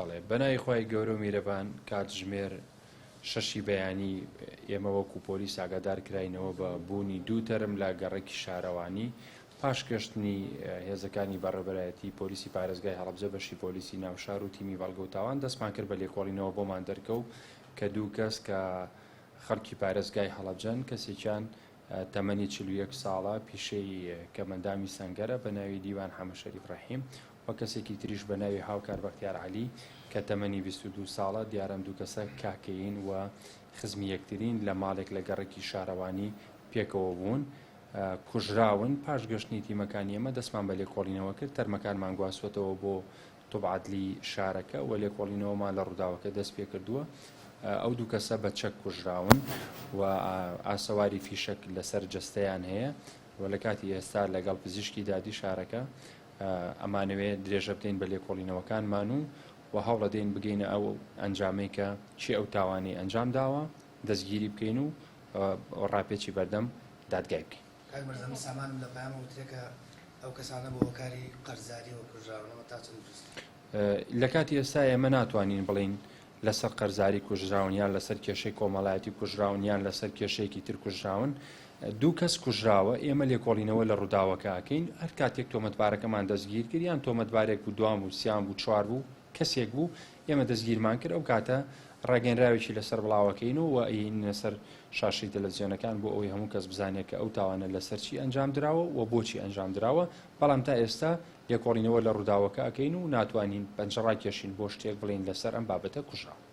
بەڵێ بەنای خۆی گەورە و میرەبان کاتژمێر 6 بەیانی ئێمە وەکو پۆلیس ئاگادار کراینەوە بە بوونی 2 تەرم لە گەڕێکی شارەوانی پاش گەشتنی هێزەکانی بەڕێبەرایەتی پۆلیسی پارێزگای هەڵەبجە بەشی پۆلیسی ناوشار و تیمی بەڵگەوتاوان دەستمان کرد بە لێکۆڵینەوە بۆمان دەرکەوت کە 2 کەس کە خەڵکی پارێزگای هەڵەبجەن کەسێکیان تەمەنی 41 ساڵە پیشەی کەمەندامی سەنگەرە بە ناوی دیوان حەمە شەریف ڕەحیم وە کەسێکی تریش بە ناوی هاوکار بەختیار عەلی کە تەمەنی 22 ساڵە دیارەم 2 کەسە کاکەین و خزمی یەکترین لە ماڵێک لە گەڕێکی شارەوانی پێکەوە بوون کوژراون پاش گەشتنی تیمەکانی ئێمە دەستمان بە لێکۆڵینەوە کرد تەرمەکانمان گواستوەتەوە بۆ تۆبعادلی شارەکە و لێکۆڵینەوەمان لە ڕووداوەکە دەست پێ کردووە ئەو 2 کەسە بە چەک کوژراون و ئاسەواری فیشک لەسەر جەستەیان هەیە و لە کاتی ئێستا لەگەڵ پزیشکی دادی شارەکە ئەمانەوێت درێژە بدەین بە لێکۆڵینەوەکانمان و هەوڵە دەین بگەینە ئەو ئەنجامەی کە چی ئەو تاوانی ئەنجام داوە دەستگیری بکەین و ڕاپێکی بەردەم دادگای بکەین. سامانم لە پایامە وترێکە ئەو کەسانە بۆ هۆکاری قەرزاری و کوژراونەوە تا چەند دروست لە کاتی ئێستا ئێمە ناتوانین بڵین لەسەر قەرزاری کوژراون یان لەسەر کێشەی کۆمەڵایەتی کوژراون یان لەسەر کێشەیەکی تر کوژراون 2 کەس کوژراوە ئێمە لێکۆڵینەوە لە ڕووداوەکە ئەکەین هەر کاتێک تۆمەتبارەکەمان دەستگیر کرد یان تۆمەتبارێک بوو دوام بوو سیام بوو چوار بوو کەسێک بوو ئێمە دەستگیرمان کرد ئەو کاتە ڕاگەنراوێکی لەسەر بڵاوەکەین و ئین لەسەر شاشەی تەلەڤیزیۆنەکان بۆ ئەوەی هەموو کەس بزانێت کە ئەو تاوانە لەسەر چی ئەنجام دراوە و بۆچی ئەنجام دراوە بەڵام تا ئێستا لێکۆڵینەوە لە ڕووداوەکە ئەکەین و ناتوانین پەنجەڕای کێشین بۆ شتێک بڵین لەسەر ئەم بابەتە کوژراوە.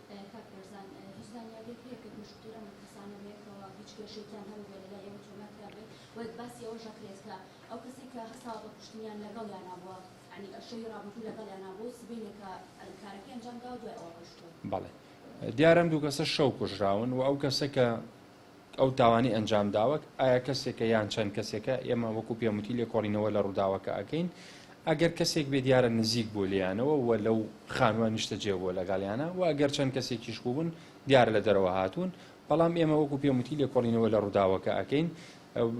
باسی ئەوە ژەکرێت کە ئەو کەسی کە هەساڵ بە کوشتنیان لەگەڵیانە بووە ینی ئەشەی ڕابردوو لەگەڵیانە بوو سبینێکە کارەکەی ئەنجامدا و دوای ئەوە کوشتووە. بەڵێ دیارەم 2 کەسە شەو کوژراون و ئەو کەسە کە ئەو تاوانی ئەنجام داوە ئایا کەسێکە یان چەند کەسێکە ئێمە وەکو پێموتی لێکۆڵینەوە لە ڕووداوەکە ئەکەین ئەگەر کەسێک بێ دیارە نزیک بۆ لیانەوە و لەو خانووە نیشتە جێبووە لەگەڵیانە و ئەگەر چەند کەسێکیش بوون دیارە لە دەرەوە هاتوون بەڵام ئێمە وەکو پێموتی لێکۆڵینەوە لە ڕووداوەکە ئەکەین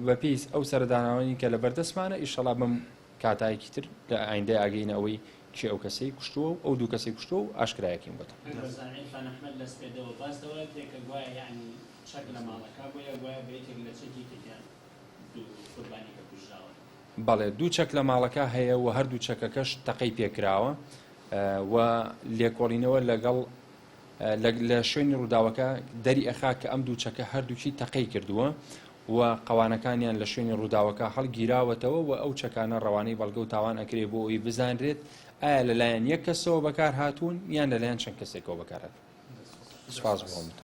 بە پێیس ئەو سەرداناوانی کە لە بەردەستمانە ئیشەڵا بم کاتایەکی تر لە ئایندەی ئاگەینە ئەوەی چی ئەو کەسەی کوشتووە ئەو 2 کەسەی کوشتووە و ئاشکرایەکەین بۆتە بەڵێ 2 چەک لە ماڵەکە هەیە و هەردوو چەکەکەش تەقەی پێکراوە و لێکۆڵینەوە لەگەڵ لە شوێنی ڕووداوەکە دەری ئەخا کە ئەم 2 چەکە هەردووچی تەقەی کردووە و قەوانەکانیان لە شوێنی ڕووداوەکە هەڵگیراوەتەوە و ئەو چەکانە ڕەوانەی بەڵگە و تاوان ئەکرێ بۆ ئەوی بزانرێت ئایا لەلایەن یەک کەسەوە بەکار هاتوون یان لەلایەن چەند کەسێکەوە بەکار هاتوون. سپاس بۆ